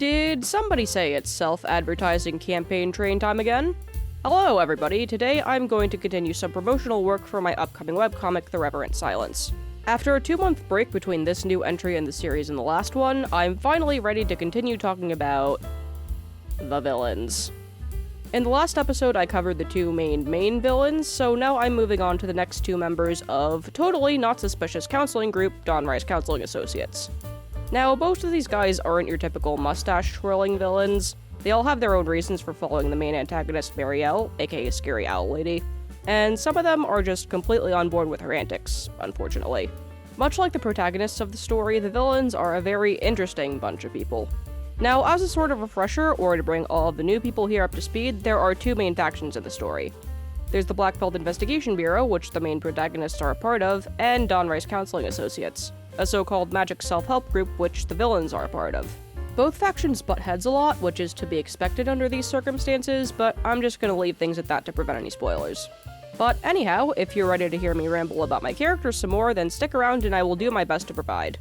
Did somebody say it's self-advertising campaign train time again? Hello everybody, today I'm going to continue some promotional work for my upcoming webcomic, The Reverent Silence. After a 2-month break between this new entry in the series and the last one, I'm finally ready to continue talking about the villains. In the last episode, I covered the two main villains, so now I'm moving on to the next two members of totally not suspicious counseling group, Dawnrise Counseling Associates. Now, most of these guys aren't your typical mustache-twirling villains. They all have their own reasons for following the main antagonist, Marielle, aka Scary Owl Lady, and some of them are just completely on board with her antics, unfortunately. Much like the protagonists of the story, the villains are a very interesting bunch of people. Now, as a sort of refresher, or to bring all of the new people here up to speed, there are two main factions in the story. There's the Black Belt Investigation Bureau, which the main protagonists are a part of, and Dawnrise Counseling Associates, a so-called magic self-help group which the villains are a part of. Both factions butt heads a lot, which is to be expected under these circumstances, but I'm just gonna leave things at that to prevent any spoilers. But anyhow, if you're ready to hear me ramble about my characters some more, then stick around and I will do my best to provide.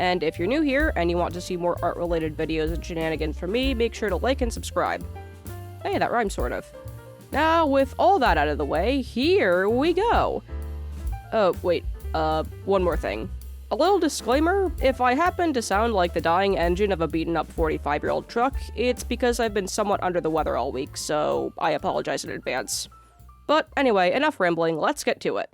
And if you're new here, and you want to see more art-related videos and shenanigans from me, make sure to like and subscribe. Hey, that rhymes sort of. Now, with all that out of the way, here we go! Oh, wait, one more thing. A little disclaimer, if I happen to sound like the dying engine of a beaten-up 45-year-old truck, it's because I've been somewhat under the weather all week, so I apologize in advance. But anyway, enough rambling, let's get to it.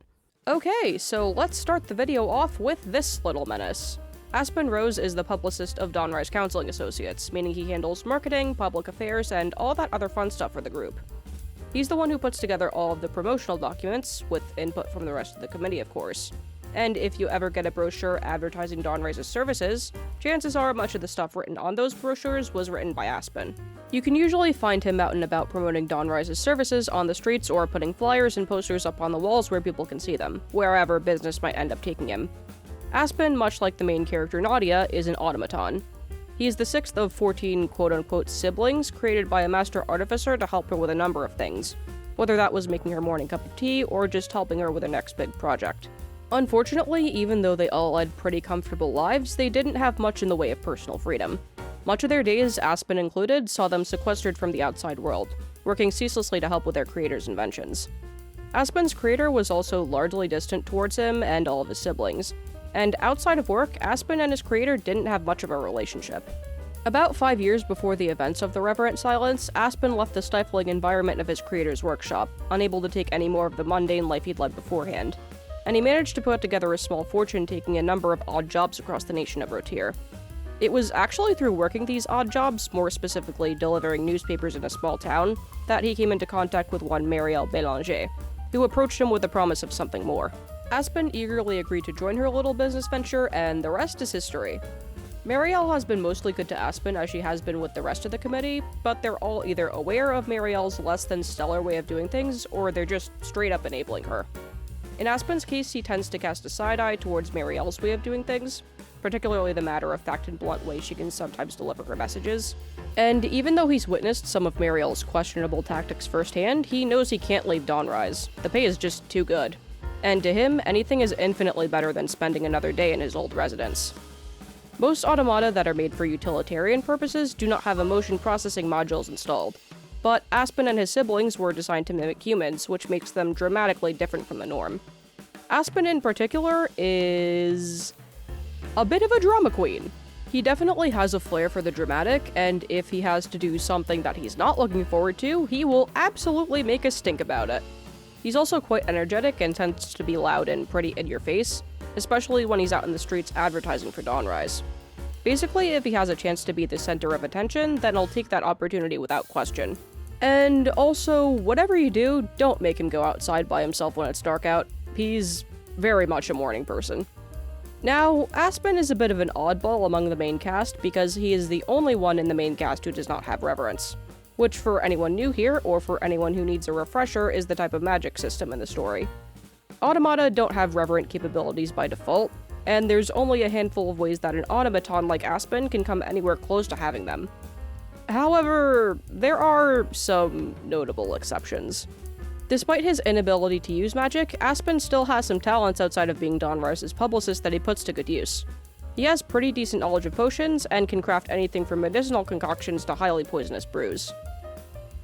Okay, so let's start the video off with this little menace. Aspen Rose is the publicist of Dawnrise Counseling Associates, meaning he handles marketing, public affairs, and all that other fun stuff for the group. He's the one who puts together all of the promotional documents, with input from the rest of the committee, of course. And if you ever get a brochure advertising Dawnrise's services, chances are much of the stuff written on those brochures was written by Aspen. You can usually find him out and about promoting Dawnrise's services on the streets or putting flyers and posters up on the walls where people can see them, wherever business might end up taking him. Aspen, much like the main character Nadia, is an automaton. He's the 6th of 14 quote-unquote siblings created by a master artificer to help her with a number of things, whether that was making her morning cup of tea or just helping her with her next big project. Unfortunately, even though they all led pretty comfortable lives, they didn't have much in the way of personal freedom. Much of their days, Aspen included, saw them sequestered from the outside world, working ceaselessly to help with their creator's inventions. Aspen's creator was also largely distant towards him and all of his siblings, and outside of work, Aspen and his creator didn't have much of a relationship. About 5 years before the events of the Reverent Silence, Aspen left the stifling environment of his creator's workshop, unable to take any more of the mundane life he'd led beforehand, and he managed to put together a small fortune taking a number of odd jobs across the nation of Rotier. It was actually through working these odd jobs, more specifically delivering newspapers in a small town, that he came into contact with one Marielle Bélanger, who approached him with the promise of something more. Aspen eagerly agreed to join her little business venture, and the rest is history. Marielle has been mostly good to Aspen as she has been with the rest of the committee, but they're all either aware of Marielle's less than stellar way of doing things, or they're just straight up enabling her. In Aspen's case, he tends to cast a side-eye towards Marielle's way of doing things, particularly the matter-of-fact and blunt way she can sometimes deliver her messages. And even though he's witnessed some of Marielle's questionable tactics firsthand, he knows he can't leave Dawnrise. The pay is just too good. And to him, anything is infinitely better than spending another day in his old residence. Most automata that are made for utilitarian purposes do not have emotion processing modules installed, but Aspen and his siblings were designed to mimic humans, which makes them dramatically different from the norm. Aspen in particular is a bit of a drama queen. He definitely has a flair for the dramatic, and if he has to do something that he's not looking forward to, he will absolutely make a stink about it. He's also quite energetic and tends to be loud and pretty in your face, especially when he's out in the streets advertising for Dawnrise. Basically, if he has a chance to be the center of attention, then he'll take that opportunity without question. And also, whatever you do, don't make him go outside by himself when it's dark out. He's very much a morning person. Now, Aspen is a bit of an oddball among the main cast because he is the only one in the main cast who does not have reverence, which for anyone new here, or for anyone who needs a refresher, is the type of magic system in the story. Automata don't have reverent capabilities by default, and there's only a handful of ways that an automaton like Aspen can come anywhere close to having them. However, there are some notable exceptions. Despite his inability to use magic, Aspen still has some talents outside of being Dawnrise's publicist that he puts to good use. He has pretty decent knowledge of potions, and can craft anything from medicinal concoctions to highly poisonous brews.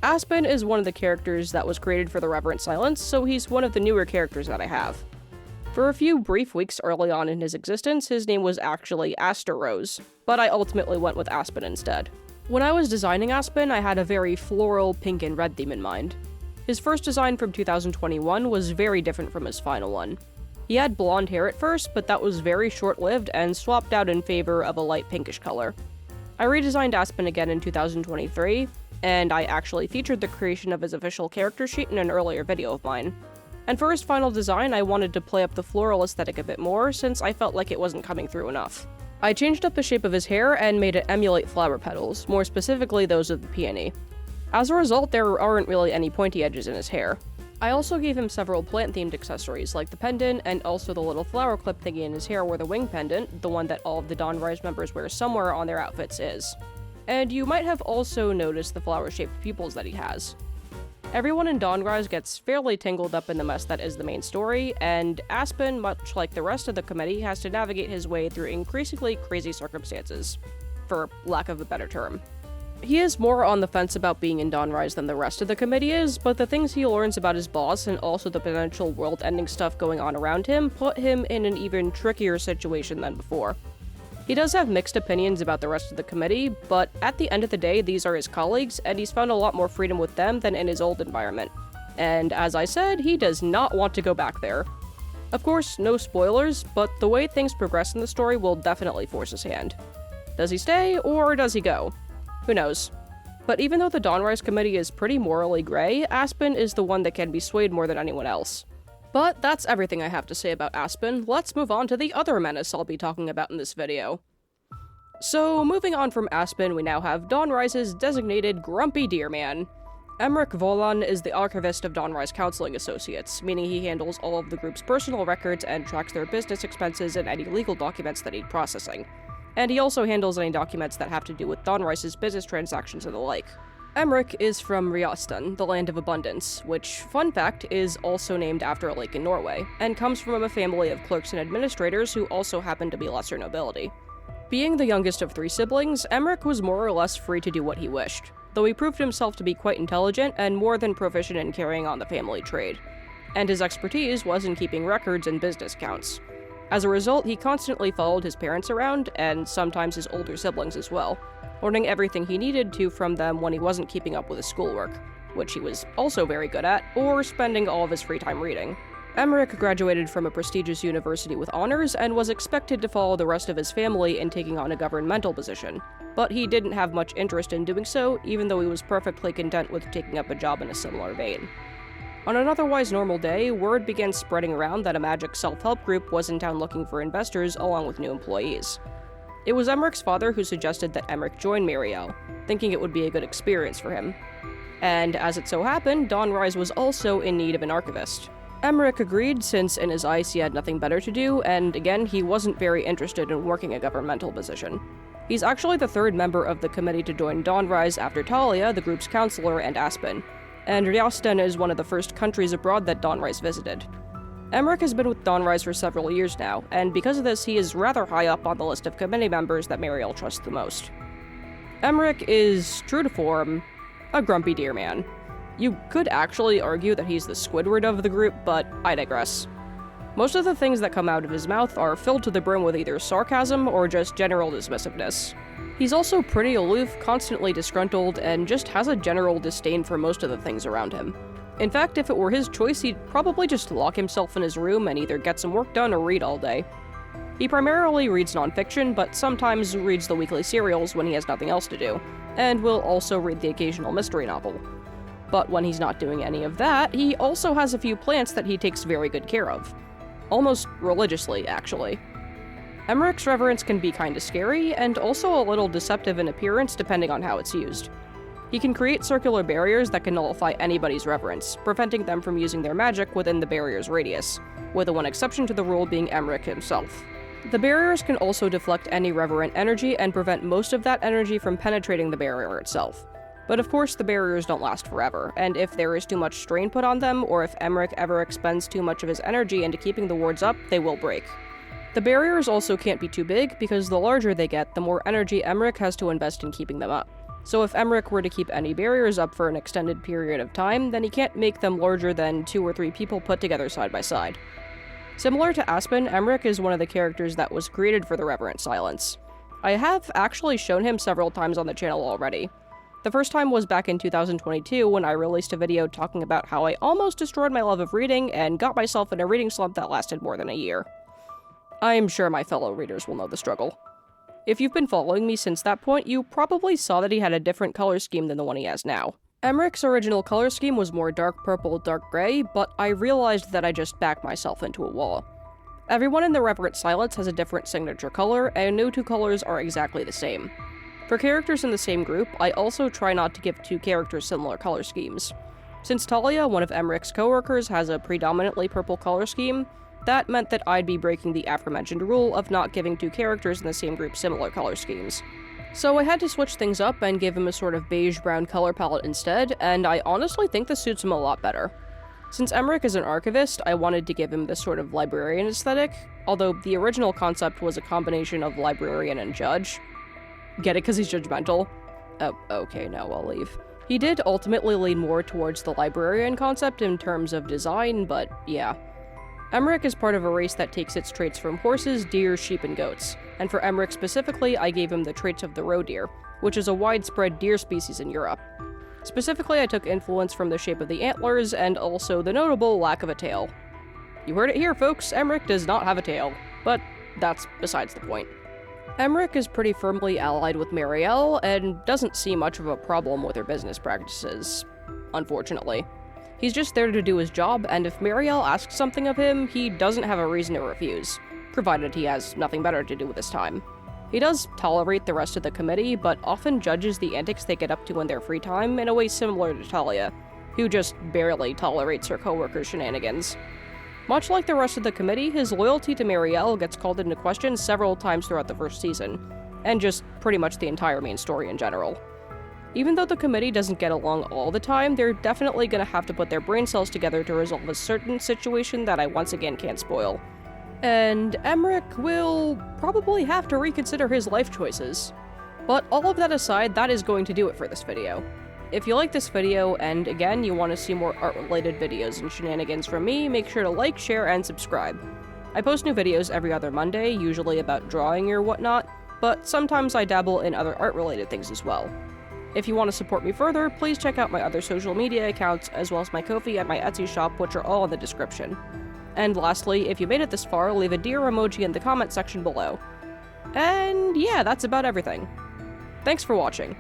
Aspen is one of the characters that was created for the Reverent Silence, so he's one of the newer characters that I have. For a few brief weeks early on in his existence, his name was actually Aspen Rose, but I ultimately went with Aspen instead. When I was designing Aspen, I had a very floral pink and red theme in mind. His first design from 2021 was very different from his final one. He had blonde hair at first, but that was very short-lived and swapped out in favor of a light pinkish color. I redesigned Aspen again in 2023, and I actually featured the creation of his official character sheet in an earlier video of mine. And for his final design, I wanted to play up the floral aesthetic a bit more, since I felt like it wasn't coming through enough. I changed up the shape of his hair and made it emulate flower petals, more specifically those of the peony. As a result, there aren't really any pointy edges in his hair. I also gave him several plant-themed accessories, like the pendant, and also the little flower clip thingy in his hair where the wing pendant, the one that all of the Dawnrise members wear somewhere on their outfits, is. And you might have also noticed the flower-shaped pupils that he has. Everyone in Dawnrise gets fairly tangled up in the mess that is the main story, and Aspen, much like the rest of the committee, has to navigate his way through increasingly crazy circumstances, for lack of a better term. He is more on the fence about being in Dawnrise than the rest of the committee is, but the things he learns about his boss and also the potential world-ending stuff going on around him put him in an even trickier situation than before. He does have mixed opinions about the rest of the committee, but at the end of the day, these are his colleagues, and he's found a lot more freedom with them than in his old environment. And as I said, he does not want to go back there. Of course, no spoilers, but the way things progress in the story will definitely force his hand. Does he stay, or does he go? Who knows? But even though the Dawnrise committee is pretty morally gray, Aspen is the one that can be swayed more than anyone else. But that's everything I have to say about Aspen. Let's move on to the other menace I'll be talking about in this video. So, moving on from Aspen, we now have Dawnrise's designated Grumpy Deer Man. Emrik Vollan is the archivist of Dawnrise Counseling Associates, meaning he handles all of the group's personal records and tracks their business expenses and any legal documents that need processing. And he also handles any documents that have to do with Dawnrise's business transactions and the like. Emrik is from Rjaston, the Land of Abundance, which, fun fact, is also named after a lake in Norway, and comes from a family of clerks and administrators who also happen to be lesser nobility. Being the youngest of 3 siblings, Emrik was more or less free to do what he wished, though he proved himself to be quite intelligent and more than proficient in carrying on the family trade. And his expertise was in keeping records and business accounts. As a result, he constantly followed his parents around, and sometimes his older siblings as well, learning everything he needed to from them when he wasn't keeping up with his schoolwork, which he was also very good at, or spending all of his free time reading. Emrik graduated from a prestigious university with honors and was expected to follow the rest of his family in taking on a governmental position, but he didn't have much interest in doing so, even though he was perfectly content with taking up a job in a similar vein. On an otherwise normal day, word began spreading around that a magic self-help group was in town looking for investors along with new employees. It was Emrik's father who suggested that Emrik join Muriel, thinking it would be a good experience for him. And as it so happened, Dawnrise was also in need of an archivist. Emrik agreed since in his eyes he had nothing better to do, and again, he wasn't very interested in working a governmental position. He's actually the 3rd member of the committee to join Dawnrise after Talia, the group's counselor, and Aspen. And Rjaston is one of the first countries abroad that Dawnrise visited. Emrik has been with Dawnrise for several years now, and because of this, he is rather high up on the list of committee members that Muriel trusts the most. Emrik is, true to form, a grumpy deer man. You could actually argue that he's the Squidward of the group, but I digress. Most of the things that come out of his mouth are filled to the brim with either sarcasm or just general dismissiveness. He's also pretty aloof, constantly disgruntled, and just has a general disdain for most of the things around him. In fact, if it were his choice, he'd probably just lock himself in his room and either get some work done or read all day. He primarily reads nonfiction, but sometimes reads the weekly serials when he has nothing else to do, and will also read the occasional mystery novel. But when he's not doing any of that, he also has a few plants that he takes very good care of. Almost religiously, actually. Emrik's reverence can be kinda scary, and also a little deceptive in appearance depending on how it's used. He can create circular barriers that can nullify anybody's reverence, preventing them from using their magic within the barrier's radius, with the one exception to the rule being Emrik himself. The barriers can also deflect any reverent energy and prevent most of that energy from penetrating the barrier itself. But of course, the barriers don't last forever, and if there is too much strain put on them, or if Emrik ever expends too much of his energy into keeping the wards up, they will break. The barriers also can't be too big, because the larger they get, the more energy Emrik has to invest in keeping them up. So if Emrik were to keep any barriers up for an extended period of time, then he can't make them larger than 2 or 3 people put together side by side. Similar to Aspen, Emrik is one of the characters that was created for the Reverent Silence. I have actually shown him several times on the channel already. The first time was back in 2022 when I released a video talking about how I almost destroyed my love of reading and got myself in a reading slump that lasted more than a year. I'm sure my fellow readers will know the struggle. If you've been following me since that point, you probably saw that he had a different color scheme than the one he has now. Emrik's original color scheme was more dark purple, dark gray, but I realized that I just backed myself into a wall. Everyone in the Reverent Silence has a different signature color, and no 2 colors are exactly the same. For characters in the same group, I also try not to give 2 characters similar color schemes. Since Talia, one of Emrik's coworkers, has a predominantly purple color scheme, that meant that I'd be breaking the aforementioned rule of not giving 2 characters in the same group similar color schemes. So I had to switch things up and give him a sort of beige-brown color palette instead, and I honestly think this suits him a lot better. Since Emrik is an archivist, I wanted to give him this sort of librarian aesthetic, although the original concept was a combination of librarian and judge. Get it because he's judgmental? Oh, okay, now I'll leave. He did ultimately lean more towards the librarian concept in terms of design, but yeah. Emrik is part of a race that takes its traits from horses, deer, sheep, and goats, and for Emrik specifically, I gave him the traits of the roe deer, which is a widespread deer species in Europe. Specifically, I took influence from the shape of the antlers, and also the notable lack of a tail. You heard it here, folks, Emrik does not have a tail, but that's besides the point. Emrik is pretty firmly allied with Marielle, and doesn't see much of a problem with her business practices, unfortunately. He's just there to do his job, and if Marielle asks something of him, he doesn't have a reason to refuse, provided he has nothing better to do with his time. He does tolerate the rest of the committee, but often judges the antics they get up to in their free time in a way similar to Talia, who just barely tolerates her coworkers' shenanigans. Much like the rest of the committee, his loyalty to Marielle gets called into question several times throughout the first season, and just pretty much the entire main story in general. Even though the committee doesn't get along all the time, they're definitely gonna have to put their brain cells together to resolve a certain situation that I once again can't spoil. And Emrik will probably have to reconsider his life choices. But all of that aside, that is going to do it for this video. If you like this video, and again, you want to see more art-related videos and shenanigans from me, make sure to like, share, and subscribe. I post new videos every other Monday, usually about drawing or whatnot, but sometimes I dabble in other art-related things as well. If you want to support me further, please check out my other social media accounts, as well as my Ko-fi and my Etsy shop, which are all in the description. And lastly, if you made it this far, leave a deer emoji in the comment section below. And yeah, that's about everything. Thanks for watching.